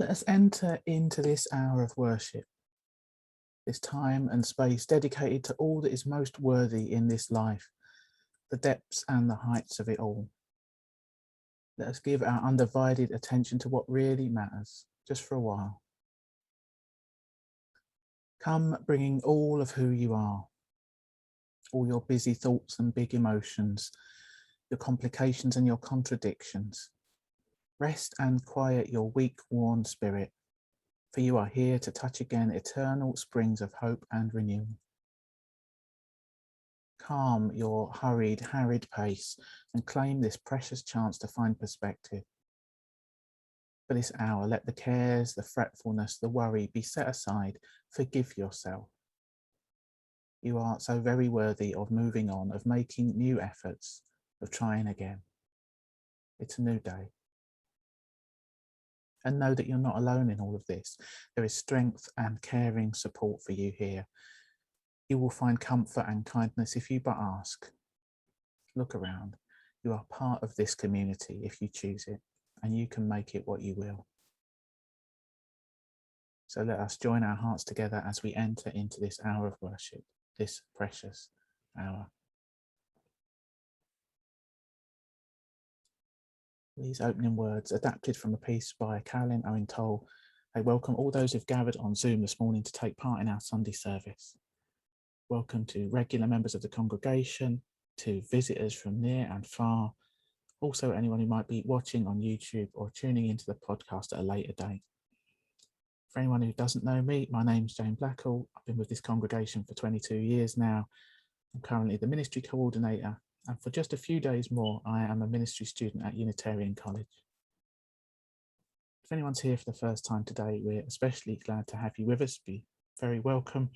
Let us enter into this hour of worship, this time and space dedicated to all that is most worthy in this life, the depths and the heights of it all. Let us give our undivided attention to what really matters, just for a while. Come bringing all of who you are, all your busy thoughts and big emotions, your complications and your contradictions. Rest and quiet your weak, worn spirit, for you are here to touch again eternal springs of hope and renewal. Calm your hurried, harried pace and claim this precious chance to find perspective. For this hour, let the cares, the fretfulness, the worry be set aside. Forgive yourself. You are so very worthy of moving on, of making new efforts, of trying again. It's a new day. And know that you're not alone in all of this. There is strength and caring support for you here. You will find comfort and kindness if you but ask. Look around. You are part of this community if you choose it, and you can make it what you will. So let us join our hearts together as we enter into this hour of worship, this precious hour. These opening words, adapted from a piece by Carolyn Owen Toll, they welcome all those who've gathered on Zoom this morning to take part in our Sunday service. Welcome to regular members of the congregation, to visitors from near and far, also anyone who might be watching on YouTube or tuning into the podcast at a later date. For anyone who doesn't know me, my name's Jane Blackall. I've been with this congregation for 22 years now. I'm currently the ministry coordinator, and for just a few days more, I am a ministry student at Unitarian College. If anyone's here for the first time today, we're especially glad to have you with us. Be very welcome.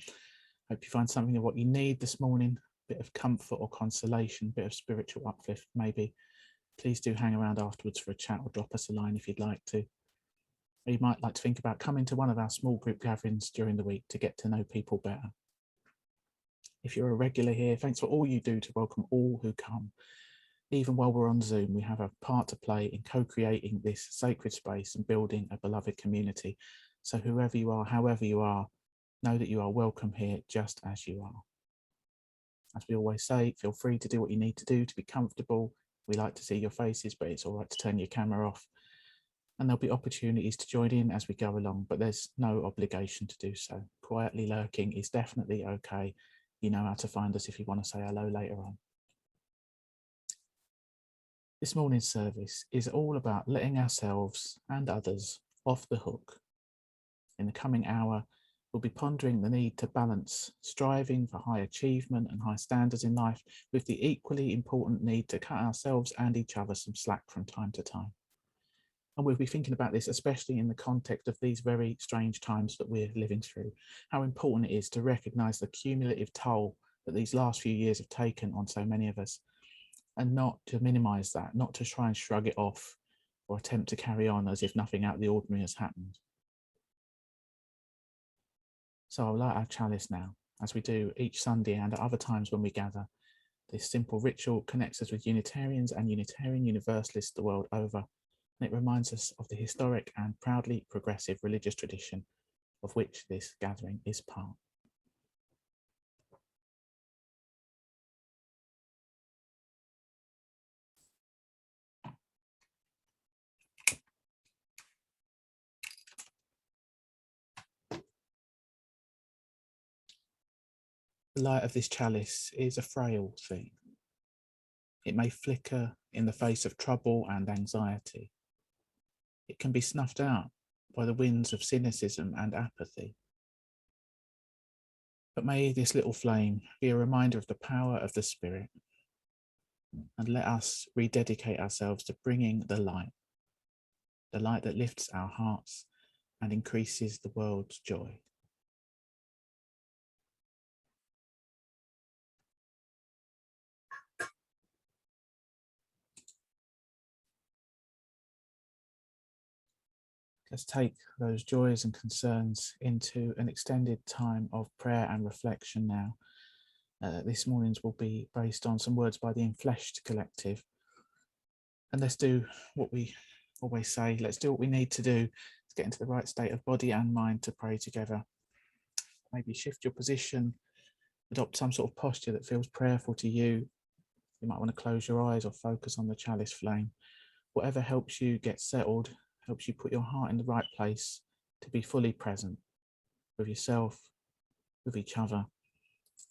Hope you find something of what you need this morning, a bit of comfort or consolation, a bit of spiritual uplift maybe. Please do hang around afterwards for a chat or drop us a line if you'd like to. Or you might like to think about coming to one of our small group gatherings during the week to get to know people better. If you're a regular here, thanks for all you do to welcome all who come. Even while we're on Zoom, we have a part to play in co-creating this sacred space and building a beloved community. So whoever you are, however you are, know that you are welcome here just as you are. As we always say, feel free to do what you need to do to be comfortable. We like to see your faces, but it's all right to turn your camera off. And there'll be opportunities to join in as we go along, but there's no obligation to do so. Quietly lurking is definitely okay. You know how to find us if you want to say hello later on. This morning's service is all about letting ourselves and others off the hook. In the coming hour, we'll be pondering the need to balance striving for high achievement and high standards in life with the equally important need to cut ourselves and each other some slack from time to time. And we'll be thinking about this, especially in the context of these very strange times that we're living through, how important it is to recognise the cumulative toll that these last few years have taken on so many of us, and not to minimise that, not to try and shrug it off or attempt to carry on as if nothing out of the ordinary has happened. So I'll light our chalice now, as we do each Sunday and at other times when we gather. This simple ritual connects us with Unitarians and Unitarian Universalists the world over, and it reminds us of the historic and proudly progressive religious tradition of which this gathering is part. The light of this chalice is a frail thing. It may flicker in the face of trouble and anxiety. It can be snuffed out by the winds of cynicism and apathy. But may this little flame be a reminder of the power of the Spirit, and let us rededicate ourselves to bringing the light that lifts our hearts and increases the world's joy. Let's take those joys and concerns into an extended time of prayer and reflection now. This morning's will be based on some words by the Enfleshed Collective. And let's do what we always say, let's do what we need to do Let's get into the right state of body and mind to pray together. Maybe shift your position, adopt some sort of posture that feels prayerful to you. You might want to close your eyes or focus on the chalice flame. Whatever helps you get settled, helps you put your heart in the right place to be fully present with yourself, with each other,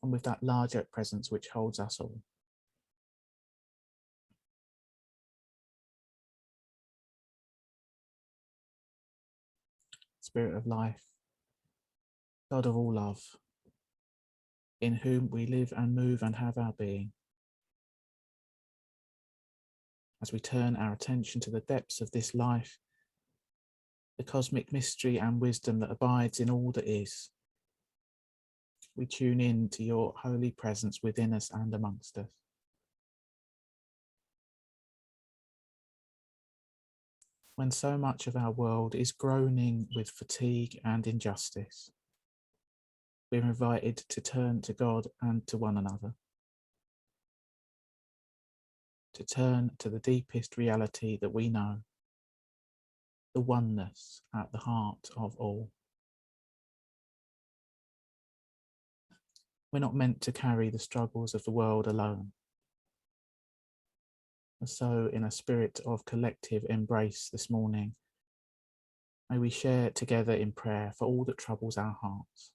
and with that larger presence which holds us all. Spirit of life, God of all love, in whom we live and move and have our being. As we turn our attention to the depths of this life, the cosmic mystery and wisdom that abides in all that is, we tune in to your holy presence within us and amongst us. When so much of our world is groaning with fatigue and injustice, we're invited to turn to God and to one another, to turn to the deepest reality that we know, the oneness at the heart of all. We're not meant to carry the struggles of the world alone. And so, in a spirit of collective embrace this morning, may we share together in prayer for all that troubles our hearts.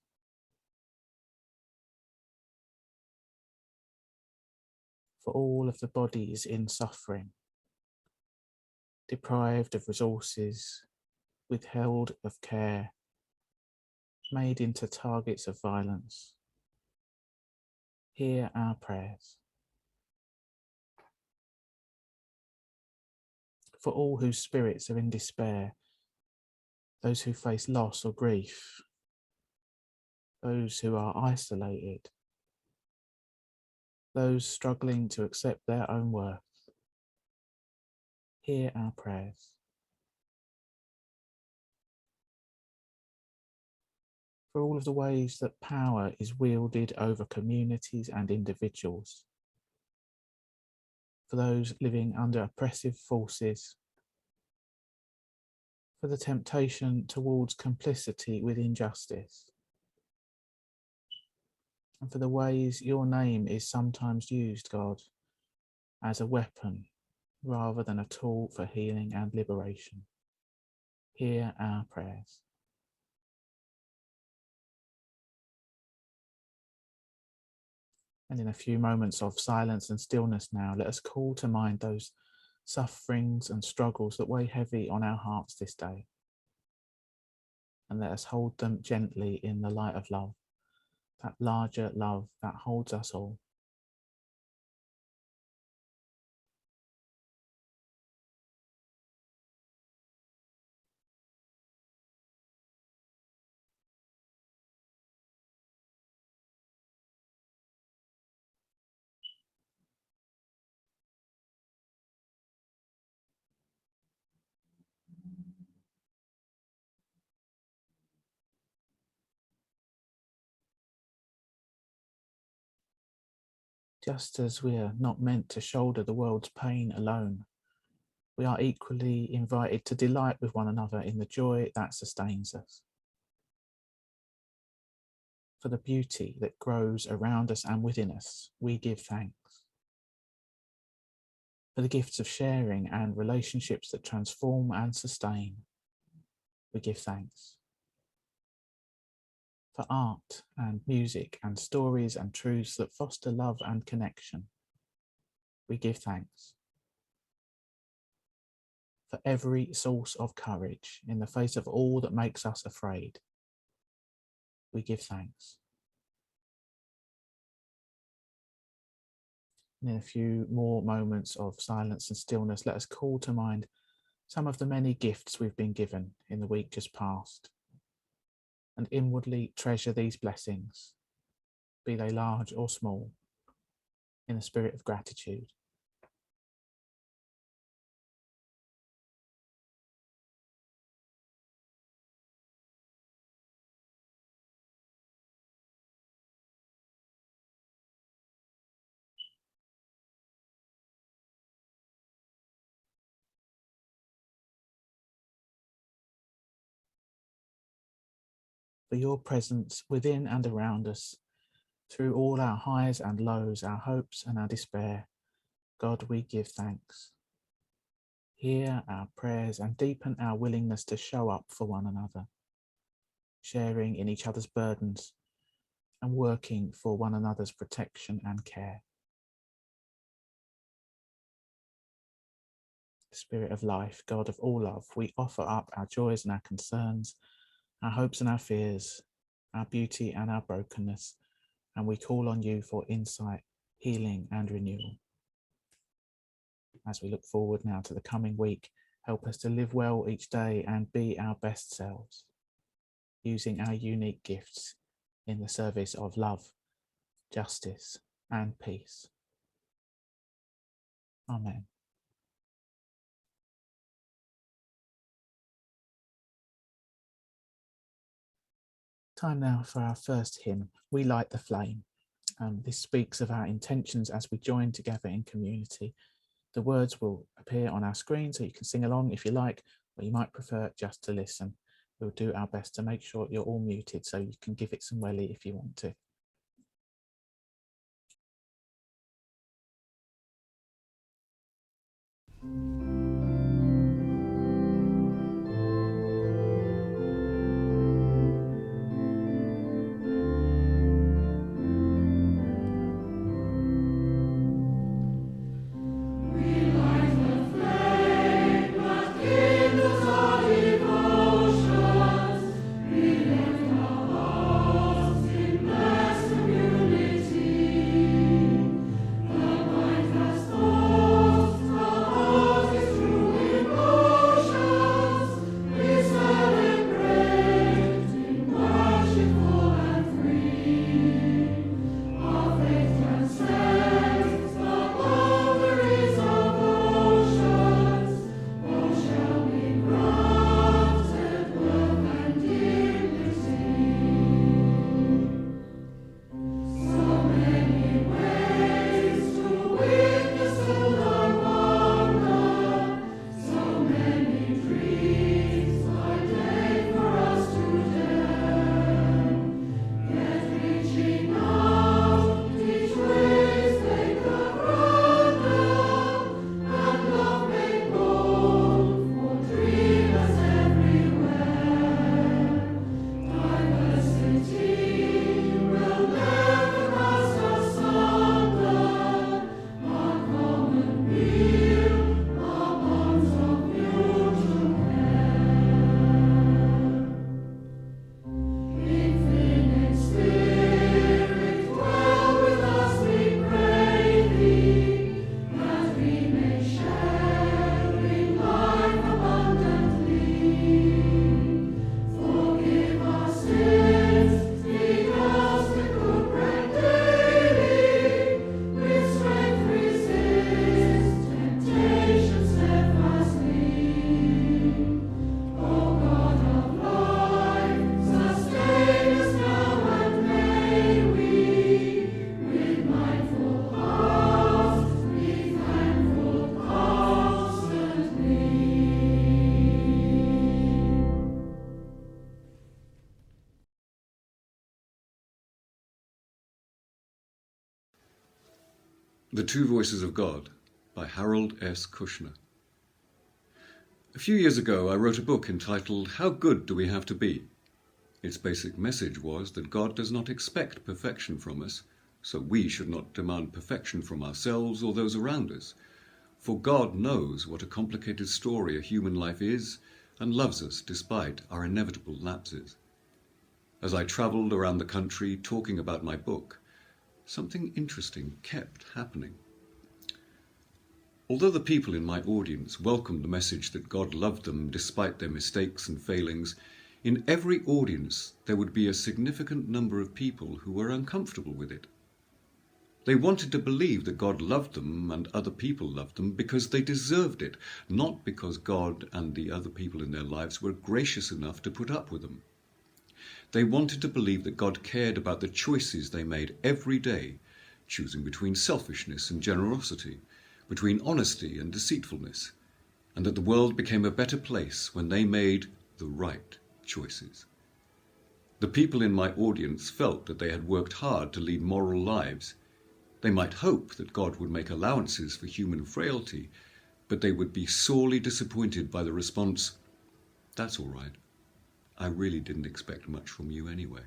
For all of the bodies in suffering, deprived of resources, withheld of care, made into targets of violence. Hear our prayers. For all whose spirits are in despair, those who face loss or grief, those who are isolated, those struggling to accept their own worth. Hear our prayers. For all of the ways that power is wielded over communities and individuals, for those living under oppressive forces, for the temptation towards complicity with injustice, and for the ways your name is sometimes used, God, as a weapon rather than a tool for healing and liberation. Hear our prayers. And in a few moments of silence and stillness now, let us call to mind those sufferings and struggles that weigh heavy on our hearts this day. And let us hold them gently in the light of love, that larger love that holds us all. Just as we are not meant to shoulder the world's pain alone, we are equally invited to delight with one another in the joy that sustains us. For the beauty that grows around us and within us, we give thanks. For the gifts of sharing and relationships that transform and sustain, we give thanks. For art and music and stories and truths that foster love and connection, we give thanks. For every source of courage in the face of all that makes us afraid, we give thanks. And in a few more moments of silence and stillness, let us call to mind some of the many gifts we've been given in the week just past, and inwardly treasure these blessings, be they large or small, in a spirit of gratitude. for your presence within and around us, through all our highs and lows, our hopes and our despair. God, we give thanks. Hear our prayers and deepen our willingness to show up for one another, sharing in each other's burdens and working for one another's protection and care. Spirit of life, God of all love, we offer up our joys and our concerns, our hopes and our fears, our beauty and our brokenness, and we call on you for insight, healing and renewal. As we look forward now to the coming week, help us to live well each day and be our best selves, using our unique gifts in the service of love, justice and peace. Amen. Time now for our first hymn, We Light the Flame. This speaks of our intentions as we join together in community. The words will appear on our screen so you can sing along if you like, or you might prefer just to listen. We'll do our best to make sure you're all muted so you can give it some welly if you want to. The Two Voices of God by Harold S. Kushner. A few years ago, I wrote a book entitled How Good Do We Have to Be? Its basic message was that God does not expect perfection from us, so we should not demand perfection from ourselves or those around us. For God knows what a complicated story a human life is and loves us despite our inevitable lapses. As I traveled around the country talking about my book, something interesting kept happening. Although the people in my audience welcomed the message that God loved them despite their mistakes and failings, in every audience there would be a significant number of people who were uncomfortable with it. They wanted to believe that God loved them and other people loved them because they deserved it, not because God and the other people in their lives were gracious enough to put up with them. They wanted to believe that God cared about the choices they made every day, choosing between selfishness and generosity, between honesty and deceitfulness, and that the world became a better place when they made the right choices. The people in my audience felt that they had worked hard to lead moral lives. They might hope that God would make allowances for human frailty, but they would be sorely disappointed by the response, "That's all right. I really didn't expect much from you anyway."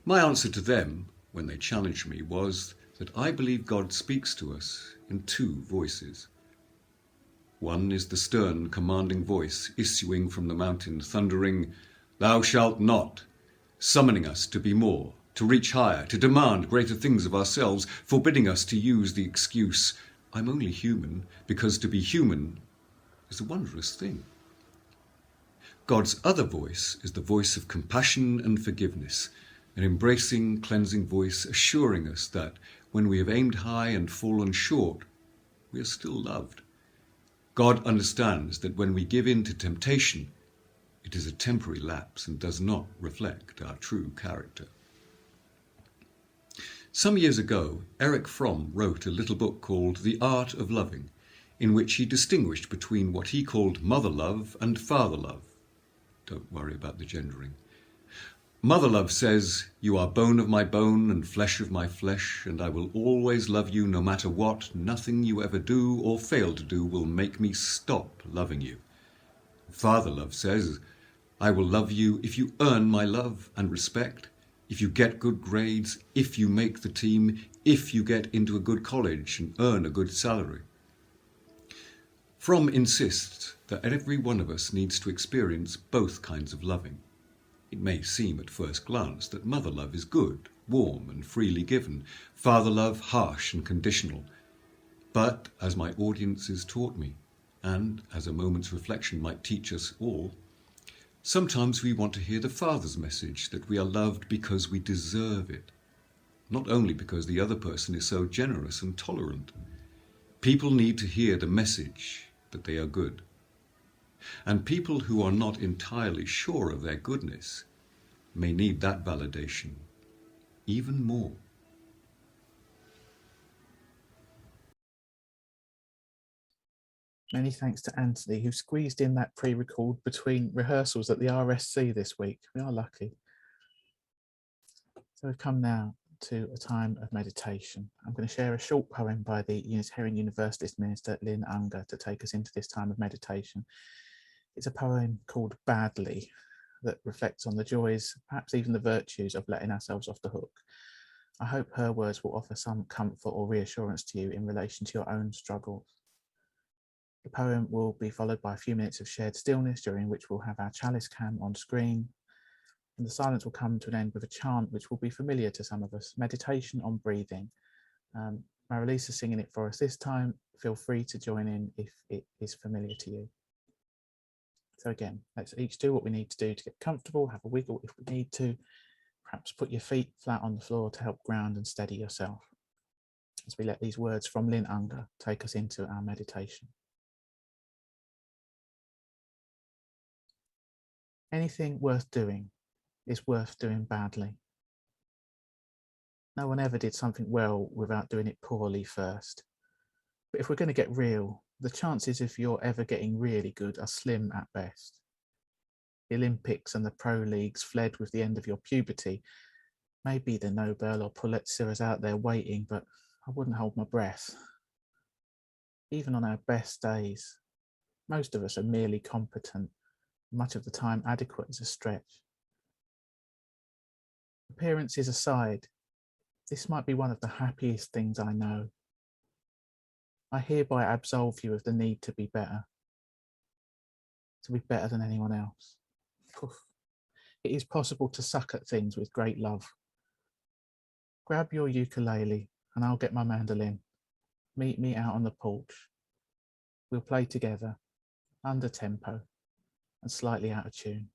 My answer to them, when they challenged me, was that I believe God speaks to us in two voices. One is the stern, commanding voice issuing from the mountain, thundering, "Thou shalt not," summoning us to be more, to reach higher, to demand greater things of ourselves, forbidding us to use the excuse, "I'm only human," because to be human is a wondrous thing. God's other voice is the voice of compassion and forgiveness, an embracing, cleansing voice assuring us that when we have aimed high and fallen short, we are still loved. God understands that when we give in to temptation, it is a temporary lapse and does not reflect our true character. Some years ago, Erich Fromm wrote a little book called The Art of Loving, in which he distinguished between what he called mother love and father love. Don't worry about the gendering. Mother love says, "You are bone of my bone and flesh of my flesh, and I will always love you no matter what. Nothing you ever do or fail to do will make me stop loving you." Father love says, "I will love you if you earn my love and respect, if you get good grades, if you make the team, if you get into a good college and earn a good salary." Fromm insists that every one of us needs to experience both kinds of loving. It may seem at first glance that mother love is good, warm and freely given, father love harsh and conditional. But, as my audiences taught me, and as a moment's reflection might teach us all, sometimes we want to hear the Father's message that we are loved because we deserve it, not only because the other person is so generous and tolerant. People need to hear the message that they are good. And people who are not entirely sure of their goodness may need that validation even more. Many thanks to Antony, who squeezed in that pre-record between rehearsals at the RSC this week. We are lucky. So we've come now to a time of meditation. I'm going to share a short poem by the Unitarian Universalist minister Lynn Unger to take us into this time of meditation. It's a poem called Badly that reflects on the joys, perhaps even the virtues of letting ourselves off the hook. I hope her words will offer some comfort or reassurance to you in relation to your own struggles. The poem will be followed by a few minutes of shared stillness, during which we'll have our chalice cam on screen, and the silence will come to an end with a chant which will be familiar to some of us, meditation on breathing. Marilisa singing it for us this time. Feel free to join in if it is familiar to you. So again, let's each do what we need to do to get comfortable, have a wiggle if we need to, perhaps put your feet flat on the floor to help ground and steady yourself, as we let these words from Lynn Unger take us into our meditation. Anything worth doing is worth doing badly. No one ever did something well without doing it poorly first. But if we're going to get real, the chances of you're ever getting really good are slim at best. The Olympics and the pro leagues fled with the end of your puberty. Maybe the Nobel or Pulitzer is out there waiting, but I wouldn't hold my breath. Even on our best days, most of us are merely competent, much of the time adequate is a stretch. Appearances aside, this might be one of the happiest things I know. I hereby absolve you of the need to be better than anyone else. It is possible to suck at things with great love. Grab your ukulele and I'll get my mandolin. Meet me out on the porch. We'll play together, under tempo and slightly out of tune.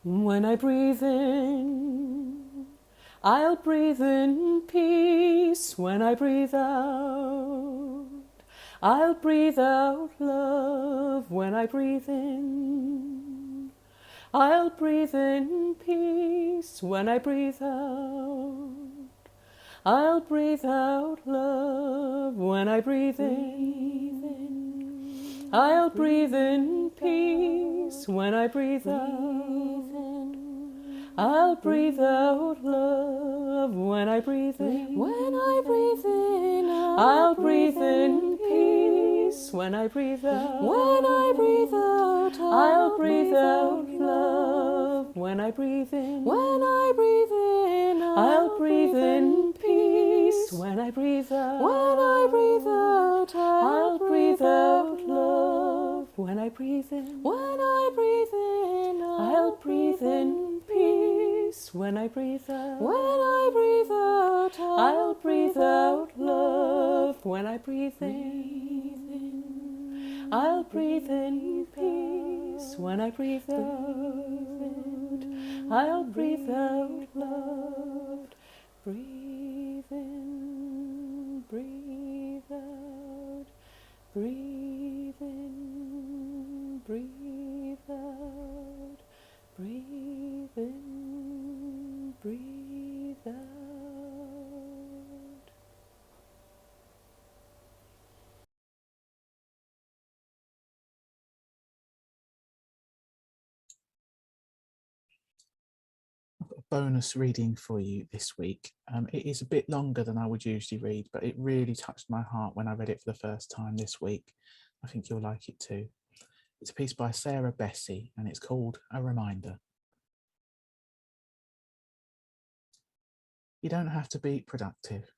When I breathe in, I'll breathe in peace. When I breathe out, I'll breathe out love. When I breathe in, I'll breathe in peace. When I breathe out, I'll breathe out love. When I breathe in, I'll breathe in peace. When I breathe out, I'll breathe out love. When I breathe in, I'll breathe in peace. When I breathe out, I'll breathe out love. When I breathe in, I'll breathe in peace. When I breathe out, I'll breathe out love. When I breathe in, I'll breathe in peace. When I breathe out, I'll breathe out love. When I breathe in, I'll breathe in peace. When I breathe out, I'll breathe out love. Breathe in, breathe out. Breathe in, breathe out. Breathe in, breathe out. I've got a bonus reading for you this week. It is a bit longer than I would usually read, but it really touched my heart when I read it for the first time this week. I think you'll like it too. It's a piece by Sarah Bessey and it's called A Reminder. You don't have to be productive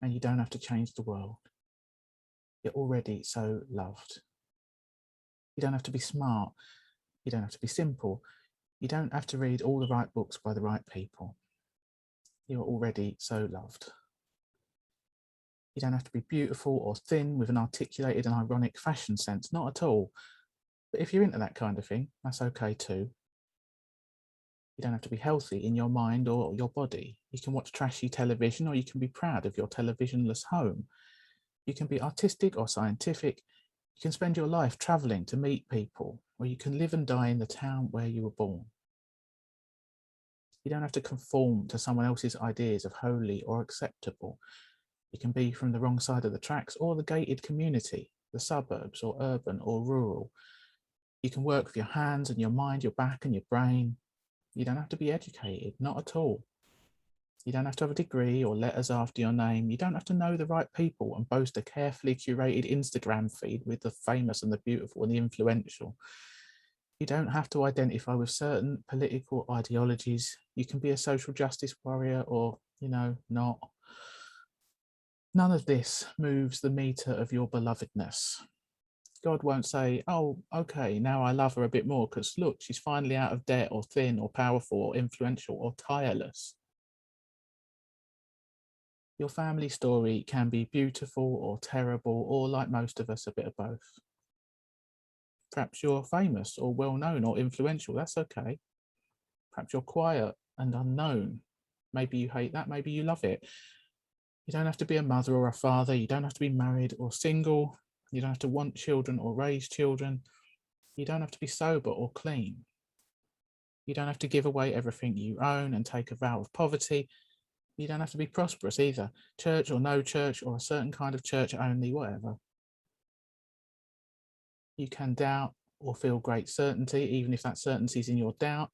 and you don't have to change the world. You're already so loved. You don't have to be smart. You don't have to be simple. You don't have to read all the right books by the right people. You're already so loved. You don't have to be beautiful or thin with an articulated and ironic fashion sense, not at all. But if you're into that kind of thing, that's okay too. You don't have to be healthy in your mind or your body. You can watch trashy television or you can be proud of your televisionless home. You can be artistic or scientific. You can spend your life traveling to meet people, or you can live and die in the town where you were born. You don't have to conform to someone else's ideas of holy or acceptable. You can be from the wrong side of the tracks or the gated community, the suburbs or urban or rural. You can work with your hands and your mind, your back and your brain. You don't have to be educated, not at all. You don't have to have a degree or letters after your name. You don't have to know the right people and boast a carefully curated Instagram feed with the famous and the beautiful and the influential. You don't have to identify with certain political ideologies. You can be a social justice warrior or, not. None of this moves the meter of your belovedness. God won't say, oh, okay, now I love her a bit more because look, she's finally out of debt or thin or powerful or influential or tireless. Your family story can be beautiful or terrible or, like most of us, a bit of both. Perhaps you're famous or well-known or influential, that's okay. Perhaps you're quiet and unknown. Maybe you hate that, maybe you love it. You don't have to be a mother or a father. You don't have to be married or single. You don't have to want children or raise children. You don't have to be sober or clean. You don't have to give away everything you own and take a vow of poverty. You don't have to be prosperous either, church or no church or a certain kind of church only, whatever. You can doubt or feel great certainty, even if that certainty is in your doubt.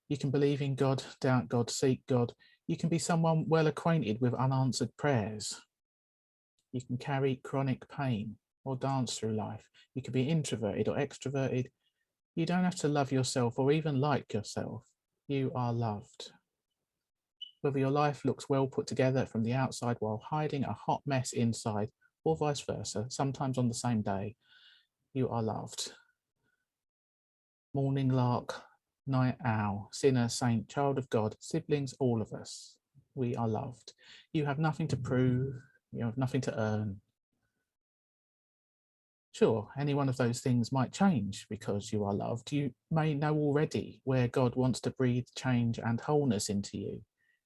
You can believe in God, doubt God, seek God. You can be someone well acquainted with unanswered prayers. You can carry chronic pain or dance through life. You can be introverted or extroverted. You don't have to love yourself or even like yourself. You are loved. Whether your life looks well put together from the outside while hiding a hot mess inside, or vice versa, sometimes on the same day, you are loved. Morning lark, night owl, sinner, saint, child of God, siblings, all of us, we are loved. You have nothing to prove, you have nothing to earn. Sure, any one of those things might change because you are loved. You may know already where God wants to breathe change and wholeness into you,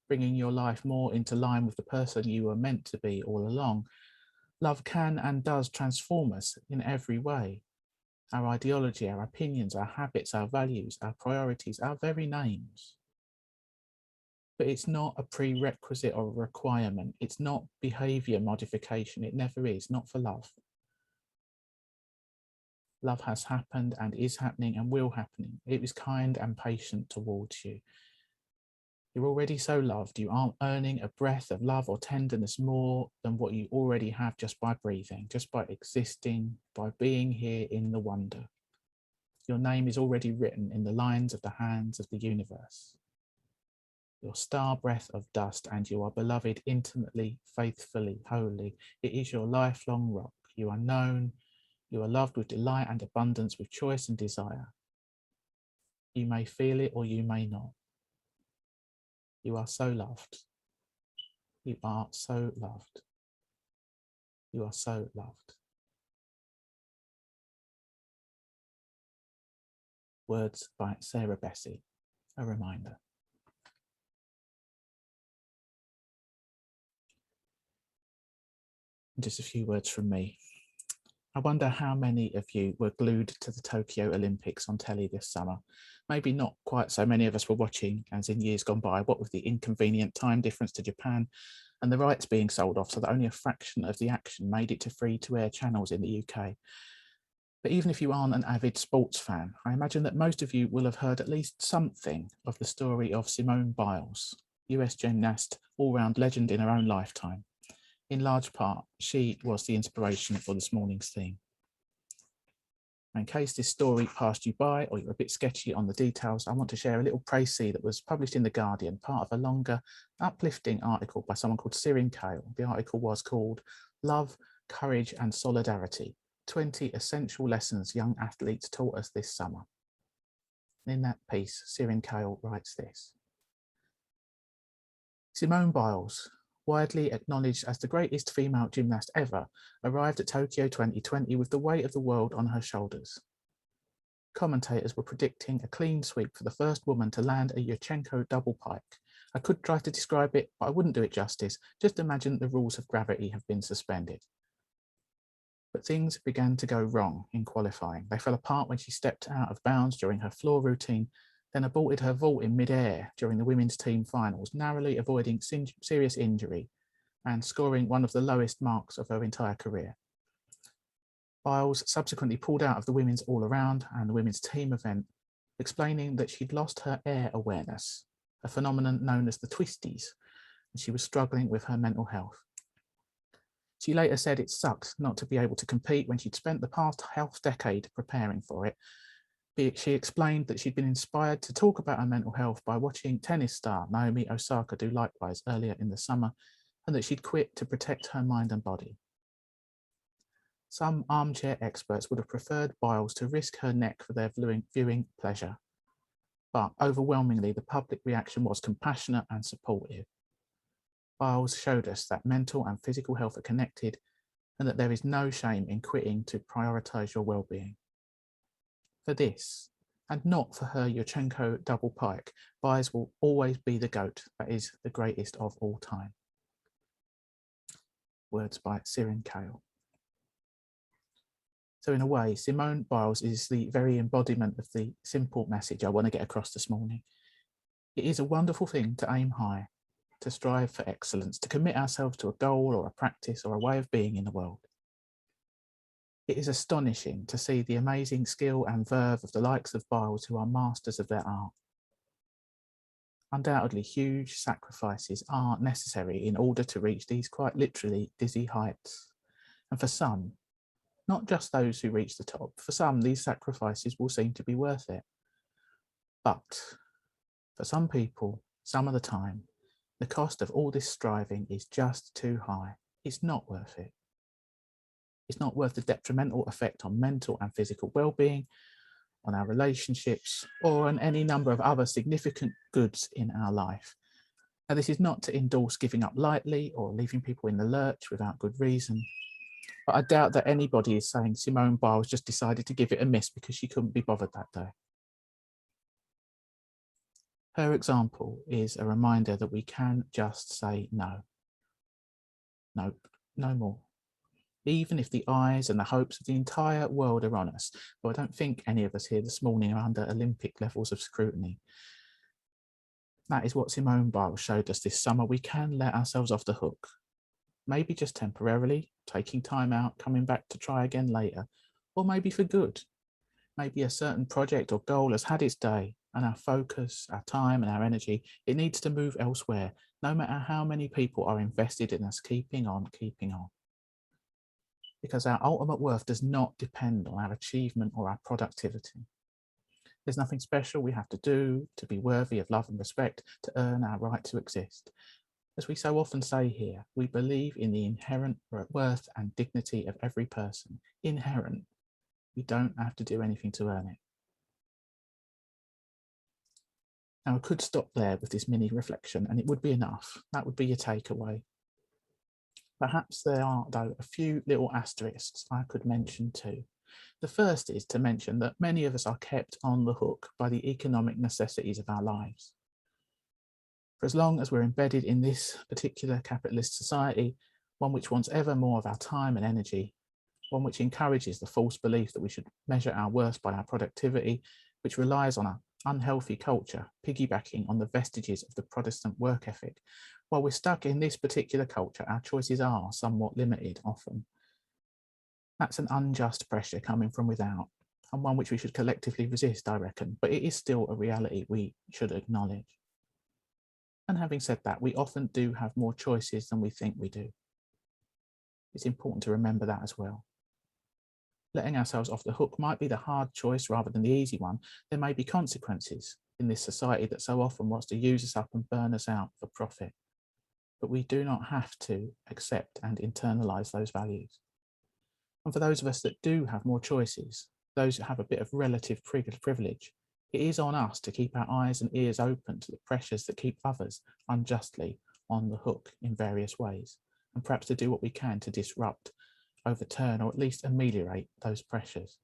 bringing your life more into line with the person you were meant to be all along. Love can and does transform us in every way. Our ideology, our opinions, our habits, our values, our priorities, our very names. But it's not a prerequisite or a requirement. It's not behavior modification. It never is, not for love. Love has happened and is happening and will happen. It is kind and patient towards you. You're already so loved. You aren't earning a breath of love or tenderness more than what you already have just by breathing, just by existing, by being here in the wonder. Your name is already written in the lines of the hands of the universe. Your star breath of dust, and you are beloved intimately, faithfully, wholly. It is your lifelong rock. You are known. You are loved with delight and abundance, with choice and desire. You may feel it or you may not. You are so loved. You are so loved. You are so loved. Words by Sarah Bessey, a reminder. And just a few words from me. I wonder how many of you were glued to the Tokyo Olympics on telly this summer. Maybe not quite so many of us were watching as in years gone by, what with the inconvenient time difference to Japan and the rights being sold off so that only a fraction of the action made it to free-to-air channels in the UK. But even if you aren't an avid sports fan, I imagine that most of you will have heard at least something of the story of Simone Biles, US gymnast, all-round legend in her own lifetime. In large part, she was the inspiration for this morning's theme. In case this story passed you by or you're a bit sketchy on the details, I want to share a little précis that was published in The Guardian, part of a longer, uplifting article by someone called Sirin Kale. The article was called Love, Courage and Solidarity, 20 Essential Lessons Young Athletes Taught Us This Summer. In that piece, Sirin Kale writes this. Simone Biles, widely acknowledged as the greatest female gymnast ever, arrived at Tokyo 2020 with the weight of the world on her shoulders. Commentators were predicting a clean sweep for the first woman to land a Yurchenko double pike. I could try to describe it, but I wouldn't do it justice. Just imagine the rules of gravity have been suspended. But things began to go wrong in qualifying. They fell apart when she stepped out of bounds during her floor routine, then aborted her vault in mid-air during the women's team finals, narrowly avoiding serious injury and scoring one of the lowest marks of her entire career. Biles subsequently pulled out of the women's all-around and the women's team event, explaining that she'd lost her air awareness, a phenomenon known as the twisties, and she was struggling with her mental health. She later said it sucked not to be able to compete when she'd spent the past half decade preparing for it. She explained that she'd been inspired to talk about her mental health by watching tennis star Naomi Osaka do likewise earlier in the summer, and that she'd quit to protect her mind and body. Some armchair experts would have preferred Biles to risk her neck for their viewing pleasure, but overwhelmingly the public reaction was compassionate and supportive. Biles showed us that mental and physical health are connected and that there is no shame in quitting to prioritise your well-being. For this, and not for her Yurchenko double pike, Biles will always be the GOAT, that is the greatest of all time. Words by Sirin Kale. So in a way, Simone Biles is the very embodiment of the simple message I want to get across this morning. It is a wonderful thing to aim high, to strive for excellence, to commit ourselves to a goal or a practice or a way of being in the world. It is astonishing to see the amazing skill and verve of the likes of Biles who are masters of their art. Undoubtedly, huge sacrifices are necessary in order to reach these quite literally dizzy heights. And for some, not just those who reach the top, for some, these sacrifices will seem to be worth it. But for some people, some of the time, the cost of all this striving is just too high. It's not worth it. It's not worth the detrimental effect on mental and physical well-being, on our relationships, or on any number of other significant goods in our life. Now, this is not to endorse giving up lightly or leaving people in the lurch without good reason. But I doubt that anybody is saying Simone Biles just decided to give it a miss because she couldn't be bothered that day. Her example is a reminder that we can just say no. No, no more. Even if the eyes and the hopes of the entire world are on us. But I don't think any of us here this morning are under Olympic levels of scrutiny. That is what Simone Biles showed us this summer. We can let ourselves off the hook. Maybe just temporarily, taking time out, coming back to try again later, or maybe for good. Maybe a certain project or goal has had its day, and our focus, our time and our energy, it needs to move elsewhere, no matter how many people are invested in us keeping on. Because our ultimate worth does not depend on our achievement or our productivity. There's nothing special we have to do to be worthy of love and respect to earn our right to exist. As we so often say here, we believe in the inherent worth and dignity of every person. Inherent. We don't have to do anything to earn it. Now, I could stop there with this mini reflection and it would be enough. That would be your takeaway. Perhaps there are, though, a few little asterisks I could mention too. The first is to mention that many of us are kept on the hook by the economic necessities of our lives. For as long as we're embedded in this particular capitalist society, one which wants ever more of our time and energy, one which encourages the false belief that we should measure our worth by our productivity, which relies on an unhealthy culture, piggybacking on the vestiges of the Protestant work ethic. While we're stuck in this particular culture, our choices are somewhat limited often. That's an unjust pressure coming from without, and one which we should collectively resist, I reckon, but it is still a reality we should acknowledge. And having said that, we often do have more choices than we think we do. It's important to remember that as well. Letting ourselves off the hook might be the hard choice rather than the easy one. There may be consequences in this society that so often wants to use us up and burn us out for profit. But we do not have to accept and internalize those values. And for those of us that do have more choices, those who have a bit of relative privilege, it is on us to keep our eyes and ears open to the pressures that keep others unjustly on the hook in various ways, and perhaps to do what we can to disrupt, overturn, or at least ameliorate those pressures.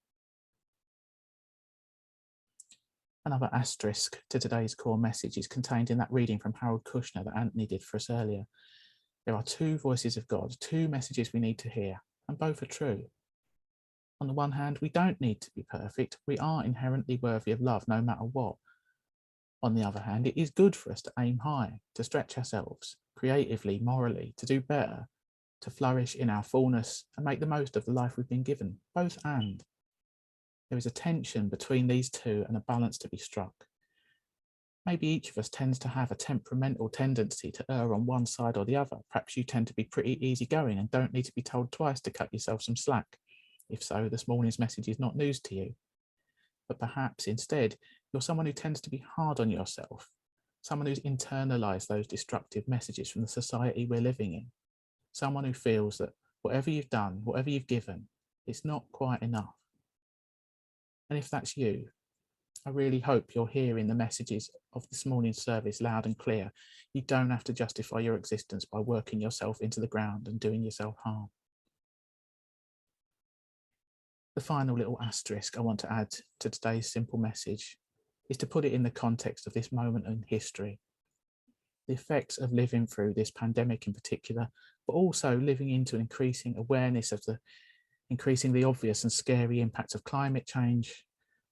Another asterisk to today's core message is contained in that reading from Harold Kushner that Antony did for us earlier. There are two voices of God, two messages we need to hear, and both are true. On the one hand, we don't need to be perfect. We are inherently worthy of love no matter what. On the other hand, it is good for us to aim high, to stretch ourselves creatively, morally, to do better, to flourish in our fullness and make the most of the life we've been given, both and. There is a tension between these two and a balance to be struck. Maybe each of us tends to have a temperamental tendency to err on one side or the other. Perhaps you tend to be pretty easygoing and don't need to be told twice to cut yourself some slack. If so, this morning's message is not news to you. But perhaps instead, you're someone who tends to be hard on yourself, someone who's internalized those destructive messages from the society we're living in, someone who feels that whatever you've done, whatever you've given, it's not quite enough. And if that's you, I really hope you're hearing the messages of this morning's service loud and clear. You don't have to justify your existence by working yourself into the ground and doing yourself harm. The final little asterisk I want to add to today's simple message is to put it in the context of this moment in history. The effects of living through this pandemic in particular, but also living into an increasing awareness of the increasingly obvious and scary impacts of climate change,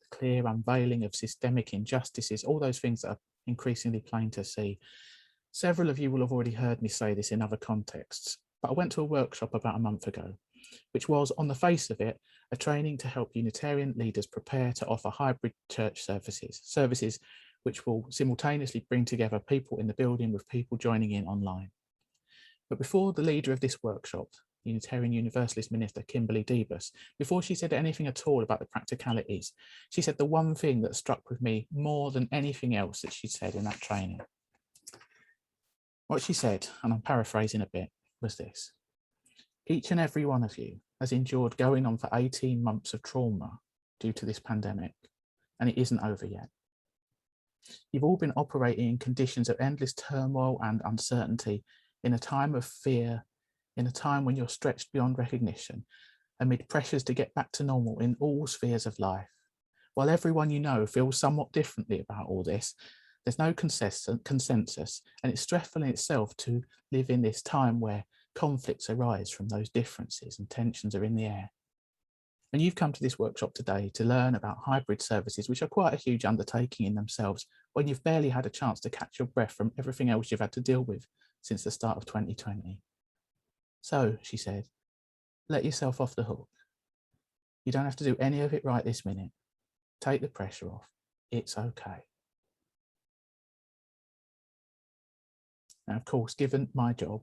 the clear unveiling of systemic injustices, all those things that are increasingly plain to see. Several of you will have already heard me say this in other contexts, but I went to a workshop about a month ago, which was, on the face of it, a training to help Unitarian leaders prepare to offer hybrid church services which will simultaneously bring together people in the building with people joining in online. But before the leader of this workshop, Unitarian Universalist Minister Kimberly Debus, before she said anything at all about the practicalities, she said the one thing that struck with me more than anything else that she said in that training. What she said, and I'm paraphrasing a bit, was this: each and every one of you has endured going on for 18 months of trauma due to this pandemic, and it isn't over yet. You've all been operating in conditions of endless turmoil and uncertainty in a time of fear in a time when you're stretched beyond recognition, amid pressures to get back to normal in all spheres of life. While everyone you know feels somewhat differently about all this, there's no consensus, and it's stressful in itself to live in this time where conflicts arise from those differences and tensions are in the air. And you've come to this workshop today to learn about hybrid services, which are quite a huge undertaking in themselves, when you've barely had a chance to catch your breath from everything else you've had to deal with since the start of 2020. So, she said, let yourself off the hook. You don't have to do any of it right this minute. Take the pressure off. It's okay. Now, of course, given my job,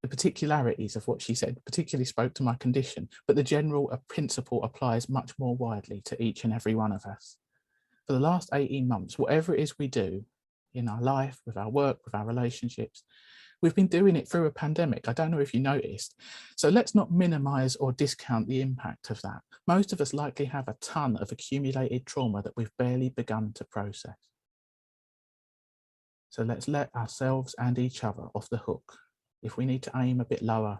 the particularities of what she said particularly spoke to my condition, but the general principle applies much more widely to each and every one of us. For the last 18 months, whatever it is we do in our life, with our work, with our relationships, we've been doing it through a pandemic. I don't know if you noticed. So let's not minimize or discount the impact of that. Most of us likely have a ton of accumulated trauma that we've barely begun to process. So let's let ourselves and each other off the hook. If we need to aim a bit lower,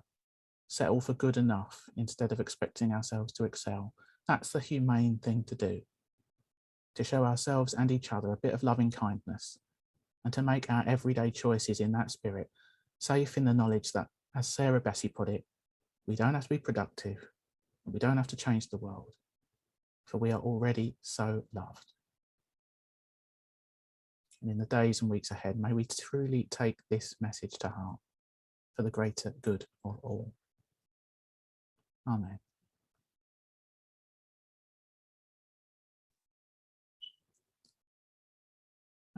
settle for good enough instead of expecting ourselves to excel. That's the humane thing to do. To show ourselves and each other a bit of loving kindness, and to make our everyday choices in that spirit, safe in the knowledge that, as Sarah Bessie put it, we don't have to be productive, and we don't have to change the world, for we are already so loved. And in the days and weeks ahead, may we truly take this message to heart for the greater good of all. Amen.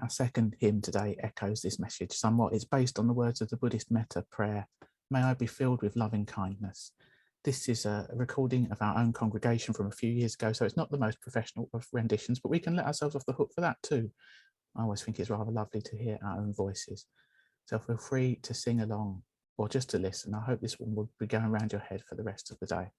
Our second hymn today echoes this message somewhat. It's based on the words of the Buddhist metta prayer, "May I be filled with loving kindness." This is a recording of our own congregation from a few years ago, so it's not the most professional of renditions, but we can let ourselves off the hook for that too. I always think it's rather lovely to hear our own voices. So feel free to sing along or just to listen. I hope this one will be going around your head for the rest of the day.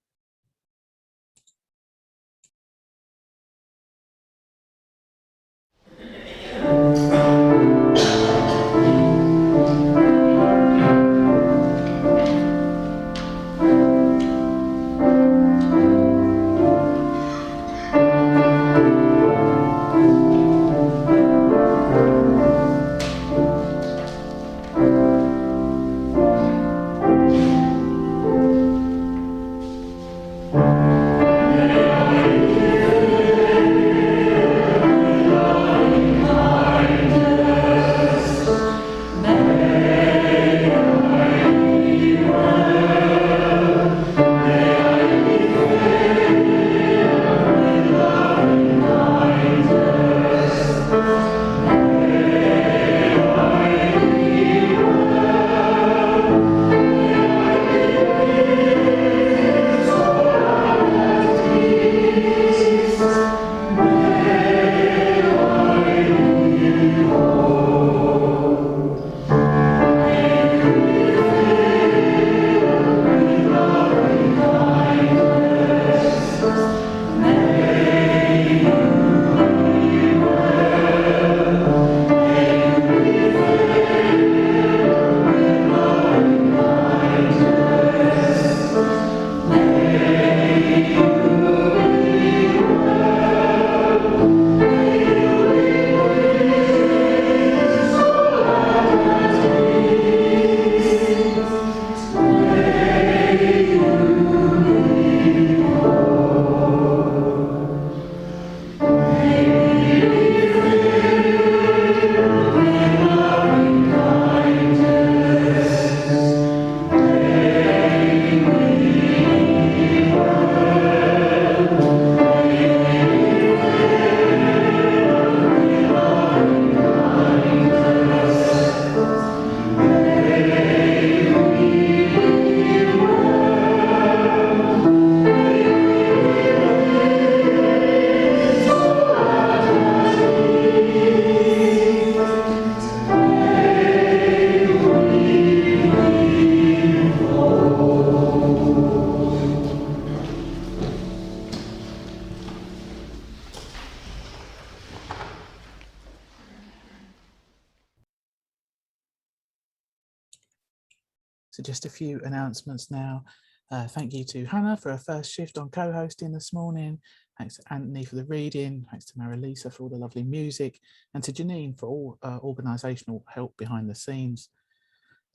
So just a few announcements now. Thank you to Hannah for her first shift on co-hosting this morning. Thanks to Anthony for the reading. Thanks to Marilisa for all the lovely music, and to Janine for all organisational help behind the scenes.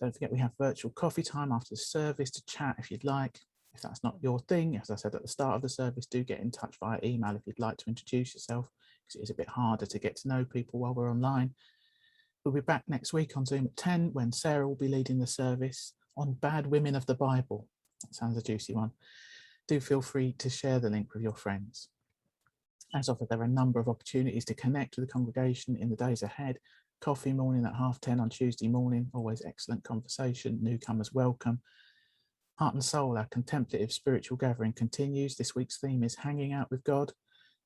Don't forget we have virtual coffee time after the service to chat if you'd like. If that's not your thing, as I said at the start of the service, do get in touch via email if you'd like to introduce yourself, because it is a bit harder to get to know people while we're online. We'll be back next week on Zoom at 10 when Sarah will be leading the service on Bad Women of the Bible. That sounds a juicy one. Do feel free to share the link with your friends. As offered, there are a number of opportunities to connect with the congregation in the days ahead. Coffee morning at 10:30 on Tuesday morning, always excellent conversation, newcomers welcome. Heart and Soul, our contemplative spiritual gathering continues. This week's theme is Hanging Out with God.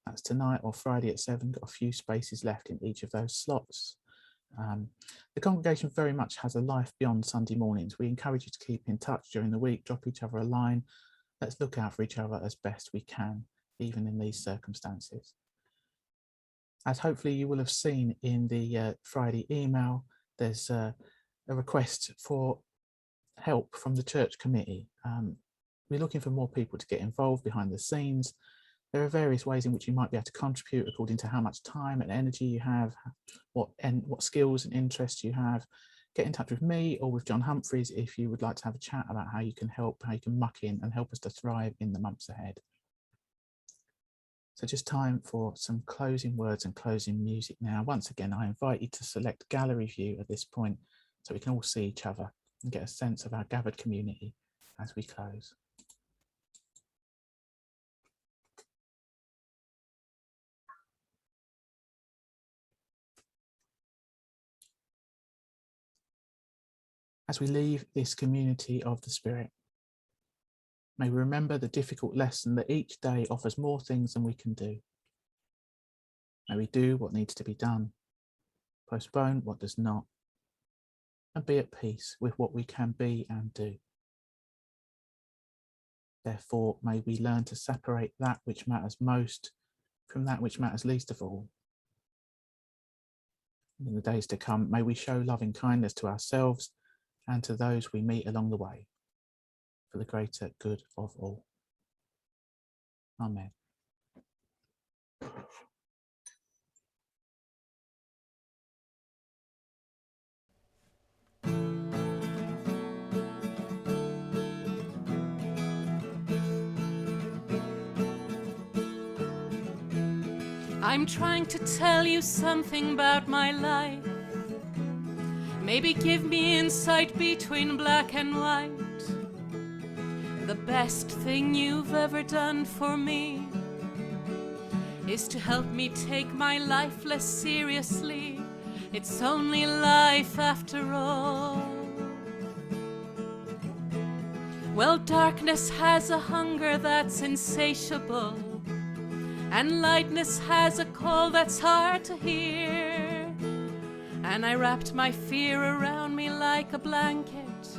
That's tonight or Friday at 7, got a few spaces left in each of those slots. The congregation very much has a life beyond Sunday mornings. We encourage you to keep in touch during the week, drop each other a line. Let's look out for each other as best we can, even in these circumstances. As hopefully you will have seen in the Friday email, there's a request for help from the church committee. We're looking for more people to get involved behind the scenes. There are various ways in which you might be able to contribute according to how much time and energy you have, what skills and interests you have. Get in touch with me or with John Humphreys if you would like to have a chat about how you can help, how you can muck in and help us to thrive in the months ahead. So just time for some closing words and closing music now. Once again, I invite you to select gallery view at this point so we can all see each other and get a sense of our gathered community as we close. As we leave this community of the Spirit, may we remember the difficult lesson that each day offers more things than we can do. May we do what needs to be done, postpone what does not, and be at peace with what we can be and do. Therefore, may we learn to separate that which matters most from that which matters least of all. In the days to come, may we show loving kindness to ourselves and to those we meet along the way, for the greater good of all. Amen. I'm trying to tell you something about my life. Maybe give me insight between black and white. The best thing you've ever done for me is to help me take my life less seriously. It's only life after all. Well, darkness has a hunger that's insatiable, and lightness has a call that's hard to hear. And I wrapped my fear around me like a blanket.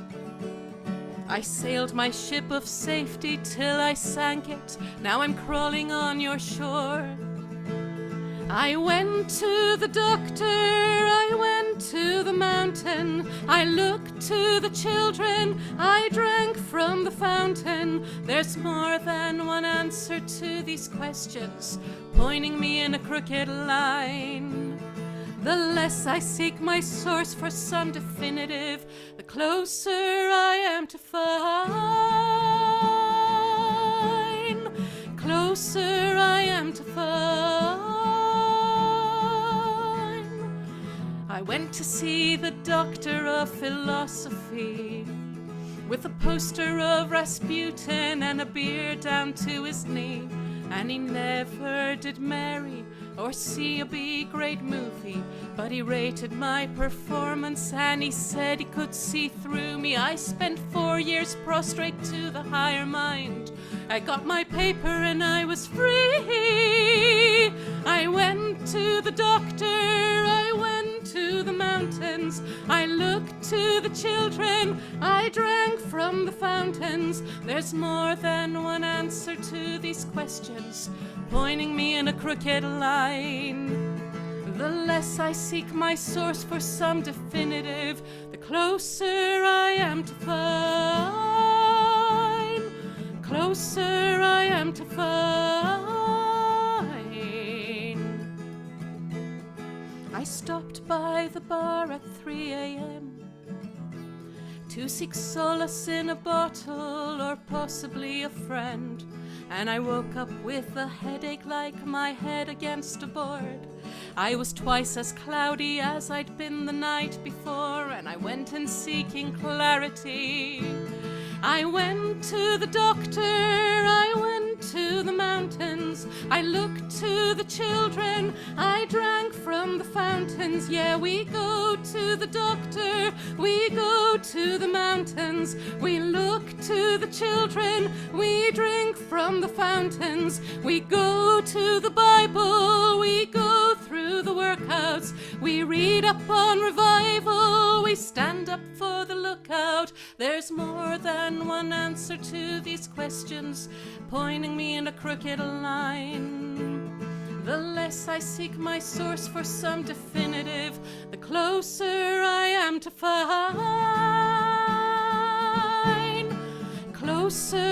I sailed my ship of safety till I sank it. Now I'm crawling on your shore. I went to the doctor, I went to the mountain, I looked to the children, I drank from the fountain. There's more than one answer to these questions, pointing me in a crooked line. The less I seek my source for some definitive, the closer I am to find. Closer I am to find. I went to see the doctor of philosophy, with a poster of Rasputin and a beard down to his knee. And he never did marry or see a B-grade movie, but he rated my performance and he said he could see through me. I spent 4 years prostrate to the higher mind. I got my paper and I was free. I went to the doctor, I went to the mountains, I looked to the children, I drank from the fountains. There's more than one answer to these questions, pointing me in a crooked line. The less I seek my source for some definitive, the closer I am to find. Closer I am to find. I stopped by the bar at 3 a.m. to seek solace in a bottle or possibly a friend. And I woke up with a headache like my head against a board. I was twice as cloudy as I'd been the night before, and I went in seeking clarity. I went to the doctor, I went to the mountains, I looked to the children, I drank from the fountains. Yeah, we go to the doctor, we go to the mountains, we look to the children, we drink from the fountains, we go to the Bible, we go through the workouts, we read up on revival, we stand up for the lookout. There's more than one answer to these questions, pointing me in a crooked line. The less I seek my source for some definitive, the closer I am to find. Closer